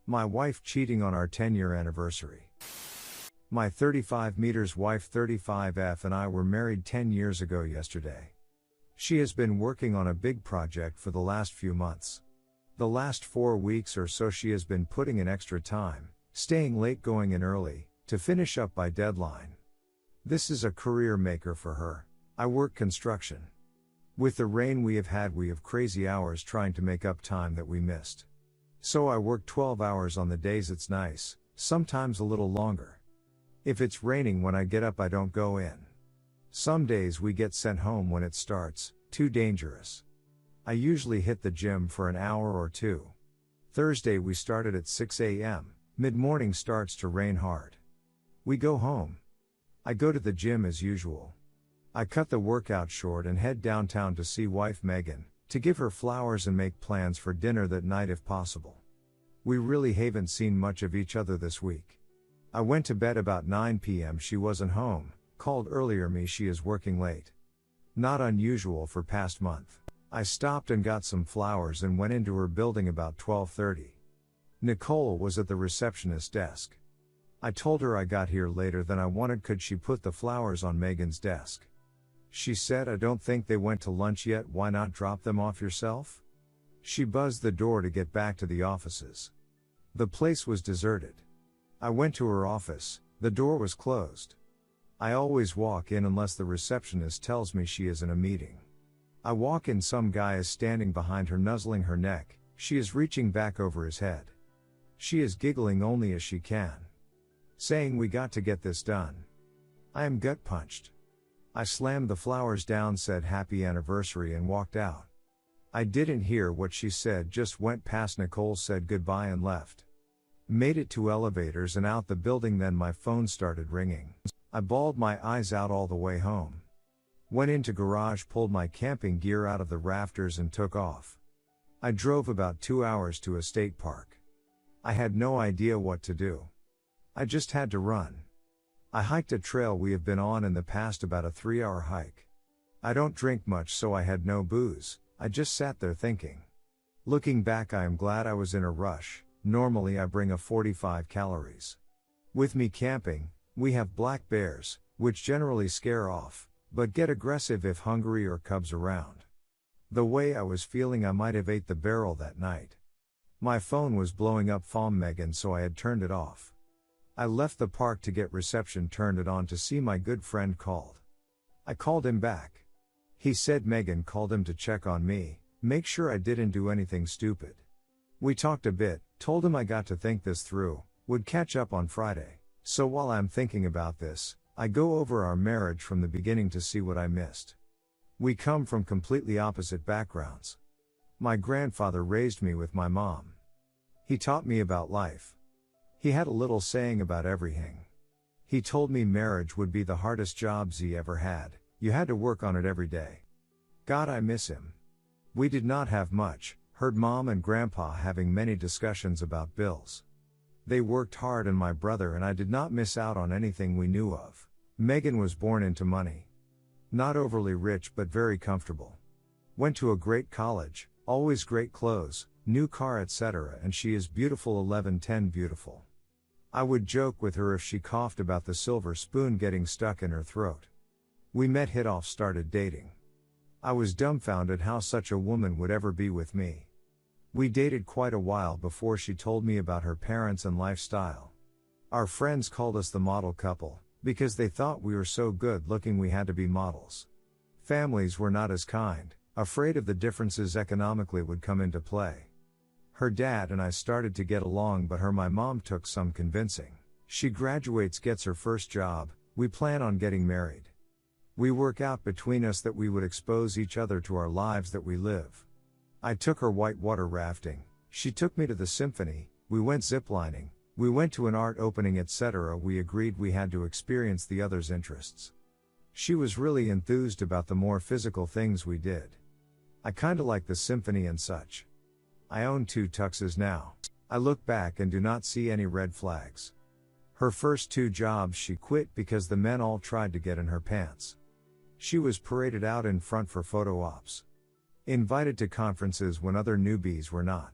My wife cheating on our 10-year anniversary. My 35 meters wife 35F and I were married 10 years ago yesterday. She has been working on a big project for the last few months. The last 4 weeks or so she has been putting in extra time, staying late going in early, to finish up by deadline. This is a career maker for her. I work construction. With the rain we have crazy hours trying to make up time that we missed. So I work 12 hours on the days it's nice, sometimes a little longer. If it's raining when I get up I don't go in. Some days we get sent home when it starts, too dangerous. I usually hit the gym for an hour or two. Thursday we started at 6 a.m, mid-morning starts to rain hard. We go home. I go to the gym as usual. I cut the workout short and head downtown to see wife Megan, to give her flowers and make plans for dinner that night if possible. We really haven't seen much of each other this week. I went to bed about 9 p.m. She wasn't home, called earlier she is working late. Not unusual for past month. I stopped and got some flowers and went into her building about 12:30. Nicole was at the receptionist desk. I told her I got here later than I wanted. Could she put the flowers on Megan's desk? She said, I don't think they went to lunch yet, why not drop them off yourself? She buzzed the door to get back to the offices. The place was deserted. I went to her office, the door was closed. I always walk in unless the receptionist tells me she is in a meeting. I walk in, some guy is standing behind her nuzzling her neck, she is reaching back over his head. She is giggling only as she can. Saying we got to get this done. I am gut punched. I slammed the flowers down, said happy anniversary and walked out. I didn't hear what she said, just went past Nicole, said goodbye and left. Made it to elevators and out the building, then my phone started ringing. I bawled my eyes out all the way home. Went into garage, pulled my camping gear out of the rafters and took off. I drove about 2 hours to a state park. I had no idea what to do. I just had to run. I hiked a trail we have been on in the past, about a 3-hour hike. I don't drink much, so I had no booze, I just sat there thinking. Looking back, I am glad I was in a rush. Normally I bring a 45 calories. With me camping, we have black bears, which generally scare off, but get aggressive if hungry or cubs around. The way I was feeling, I might have ate the barrel that night. My phone was blowing up from Megan, so I had turned it off. I left the park to get reception, turned it on to see my good friend called. I called him back. He said Megan called him to check on me, make sure I didn't do anything stupid. We talked a bit, told him I got to think this through, would catch up on Friday. So while I'm thinking about this, I go over our marriage from the beginning to see what I missed. We come from completely opposite backgrounds. My grandfather raised me with my mom. He taught me about life. He had a little saying about everything. He told me marriage would be the hardest jobs he ever had, you had to work on it every day. God, I miss him. We did not have much, heard mom and grandpa having many discussions about bills. They worked hard and my brother and I did not miss out on anything we knew of. Megan was born into money. Not overly rich but very comfortable. Went to a great college, always great clothes, new car etc. and she is beautiful, 11/10 beautiful. I would joke with her if she coughed about the silver spoon getting stuck in her throat. We met, hit off, started dating. I was dumbfounded how such a woman would ever be with me. We dated quite a while before she told me about her parents and lifestyle. Our friends called us the model couple, because they thought we were so good looking we had to be models. Families were not as kind, afraid of the differences economically would come into play. Her dad and I started to get along, but my mom took some convincing. She graduates, gets her first job, we plan on getting married. We work out between us that we would expose each other to our lives that we live. I took her whitewater rafting, she took me to the symphony, we went ziplining, we went to an art opening etc. We agreed we had to experience the other's interests. She was really enthused about the more physical things we did. I kinda like the symphony and such. I own 2 tuxes now. I look back and do not see any red flags. Her first 2 jobs she quit because the men all tried to get in her pants. She was paraded out in front for photo ops. Invited to conferences when other newbies were not.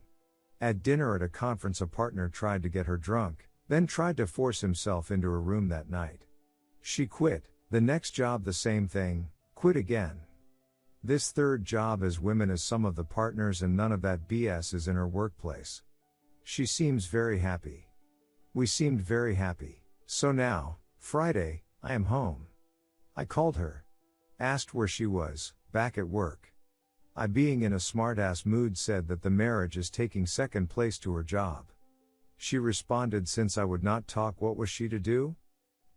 At dinner at a conference, a partner tried to get her drunk, then tried to force himself into her room that night. She quit. The next job the same thing, quit again. This third job as women as some of the partners, and none of that BS is in her workplace. She seems very happy. We seemed very happy. So now, Friday, I am home. I called her. Asked where she was, back at work. I, being in a smart-ass mood, said that the marriage is taking second place to her job. She responded, since I would not talk, what was she to do?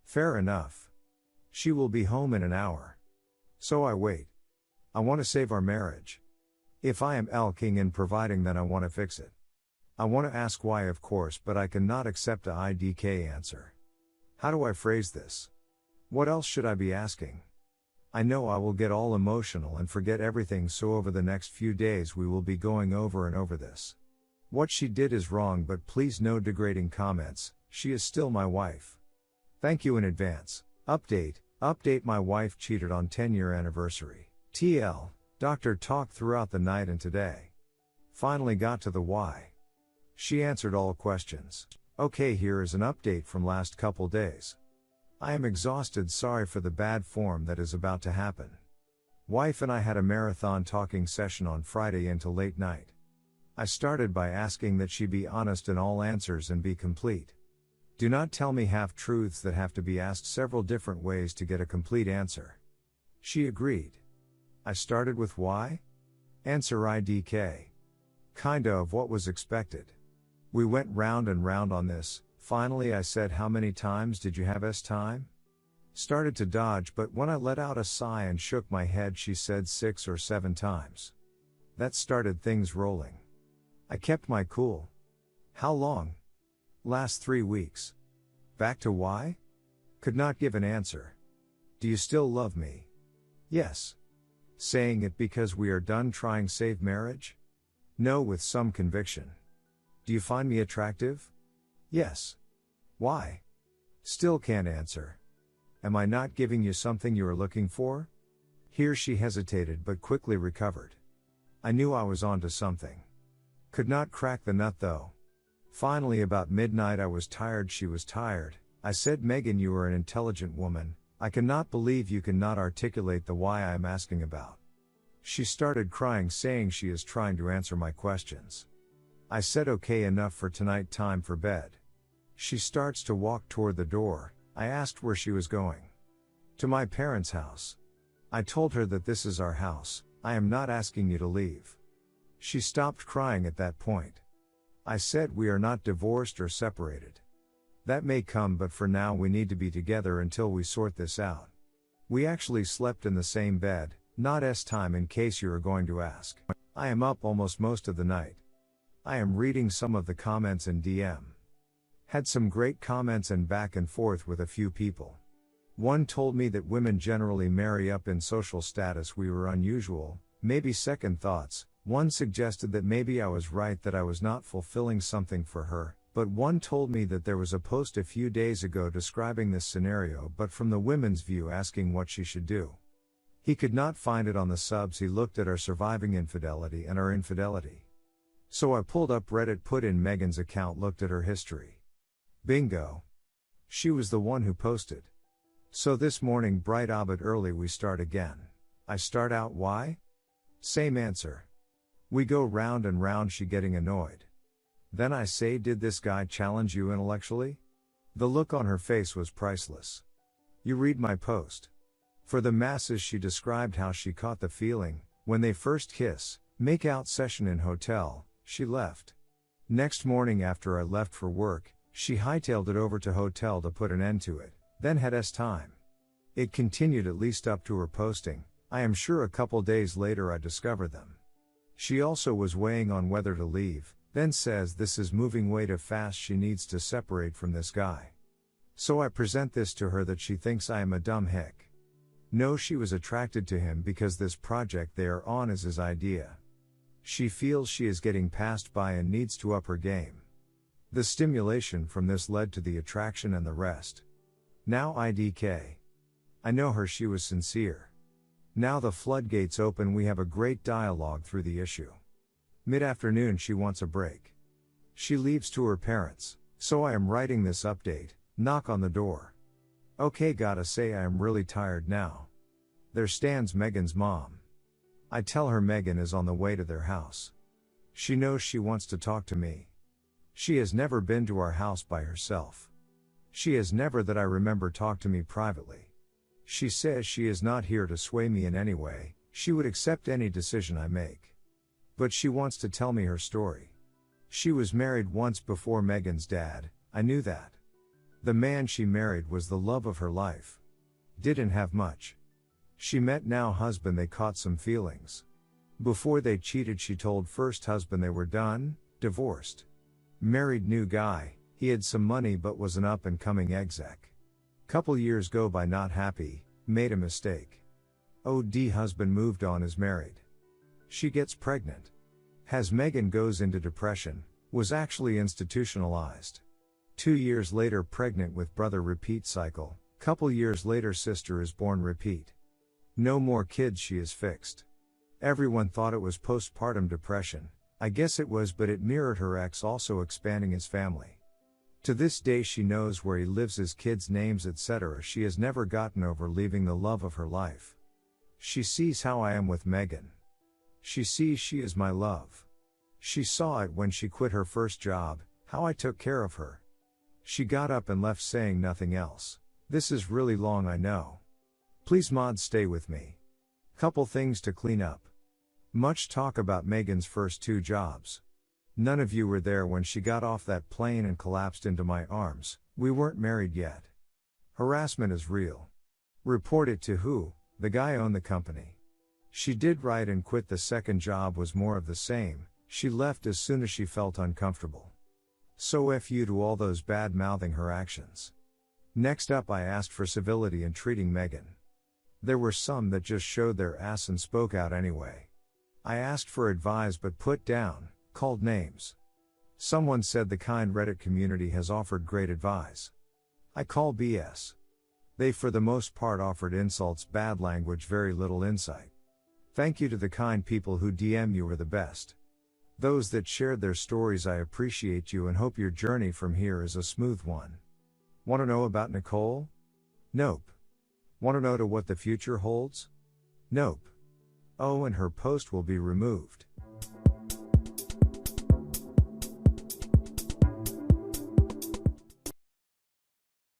Fair enough. She will be home in an hour. So I wait. I want to save our marriage. If I am L King in providing, then I want to fix it. I want to ask why, of course, but I cannot accept a IDK answer. How do I phrase this? What else should I be asking? I know I will get all emotional and forget everything, so over the next few days we will be going over and over this. What she did is wrong, but please no degrading comments, she is still my wife. Thank you in advance. Update, my wife cheated on 10-year anniversary. TL, doctor talked throughout the night and today. Finally got to the why. She answered all questions. Okay, here is an update from last couple days. I am exhausted, sorry for the bad form that is about to happen. Wife and I had a marathon talking session on Friday into late night. I started by asking that she be honest in all answers and be complete. Do not tell me half-truths that have to be asked several different ways to get a complete answer. She agreed. I started with why? Answer IDK. Kinda of what was expected. We went round and round on this. Finally I said, how many times did you have time? Started to dodge, but when I let out a sigh and shook my head, she said 6 or 7 times. That started things rolling. I kept my cool. How long? Last 3 weeks. Back to why? Could not give an answer. Do you still love me? Yes. Saying it because we are done trying save marriage? No, with some conviction. Do you find me attractive? Yes. Why? Still can't answer. Am I not giving you something you are looking for? Here she hesitated but quickly recovered. I knew I was onto something. Could not crack the nut though. Finally about midnight I was tired, she was tired. I said, Megan, you are an intelligent woman. I cannot believe you cannot articulate the why I am asking about. She started crying, saying she is trying to answer my questions. I said, okay, enough for tonight, time for bed. She starts to walk toward the door. I asked where she was going. To my parents' house. I told her that this is our house. I am not asking you to leave. She stopped crying at that point. I said, we are not divorced or separated. That may come, but for now we need to be together until we sort this out. We actually slept in the same bed, not time in case you are going to ask. I am up almost most of the night. I am reading some of the comments in DM. Had some great comments and back and forth with a few people. One told me that women generally marry up in social status. We were unusual, maybe second thoughts. One suggested that maybe I was right, that I was not fulfilling something for her, but one told me that there was a post a few days ago describing this scenario but from the women's view, asking what she should do. He could not find it on the subs. He looked at our surviving infidelity and our infidelity. So I pulled up Reddit, put in Megan's account, looked at her history. Bingo. She was the one who posted. So this morning, bright obit early, we start again. I start out why? Same answer. We go round and round, she getting annoyed. Then I say, did this guy challenge you intellectually? The look on her face was priceless. You read my post. For the masses, she described how she caught the feeling, when they first kiss, make out session in hotel, she left. Next morning after I left for work, she hightailed it over to hotel to put an end to it, then had time. It continued at least up to her posting. I am sure a couple days later I discovered them. She also was weighing on whether to leave, then says this is moving way too fast, she needs to separate from this guy. So I present this to her that she thinks I am a dumb hick. No, she was attracted to him because this project they are on is his idea. She feels she is getting passed by and needs to up her game. The stimulation from this led to the attraction and the rest. Now IDK. I know her, she was sincere. Now the floodgates open, we have a great dialogue through the issue. Mid-afternoon she wants a break. She leaves to her parents, so I am writing this update. Knock on the door. Okay, gotta say I am really tired now. There stands Megan's mom. I tell her Megan is on the way to their house. She knows she wants to talk to me. She has never been to our house by herself. She has never that I remember talked to me privately. She says she is not here to sway me in any way, she would accept any decision I make. But she wants to tell me her story. She was married once before Megan's dad, I knew that. The man she married was the love of her life. Didn't have much. She met now husband, they caught some feelings. Before they cheated, she told first husband they were done, divorced. Married new guy, he had some money but was an up and coming exec. Couple years go by not happy, made a mistake. OD husband moved on, is married. She gets pregnant. Has Megan, goes into depression, was actually institutionalized. 2 years later pregnant with brother, repeat cycle. Couple years later sister is born, repeat. No more kids, she is fixed. Everyone thought it was postpartum depression, I guess it was, but it mirrored her ex also expanding his family. To this day she knows where he lives, his kids' names, etc. She has never gotten over leaving the love of her life. She sees how I am with Megan. She sees she is my love. She saw it when she quit her first job, how I took care of her. She got up and left saying nothing else. This is really long, I know. Please mods, stay with me. Couple things to clean up. Much talk about Megan's first 2 jobs. None of you were there when she got off that plane and collapsed into my arms. We weren't married yet. Harassment is real. Report it to who? The guy owned the company. She did right and quit. The second job was more of the same. She left as soon as she felt uncomfortable. So F you to all those bad mouthing her actions. Next up, I asked for civility in treating Megan. There were some that just showed their ass and spoke out anyway. I asked for advice but put down, called names. Someone said the kind Reddit community has offered great advice. I call BS. They for the most part offered insults, bad language, very little insight. Thank you to the kind people who DM, you are the best. Those that shared their stories, I appreciate you and hope your journey from here is a smooth one. Want to know about Nicole? Nope. Want to know to what the future holds? Nope. Oh, and her post will be removed.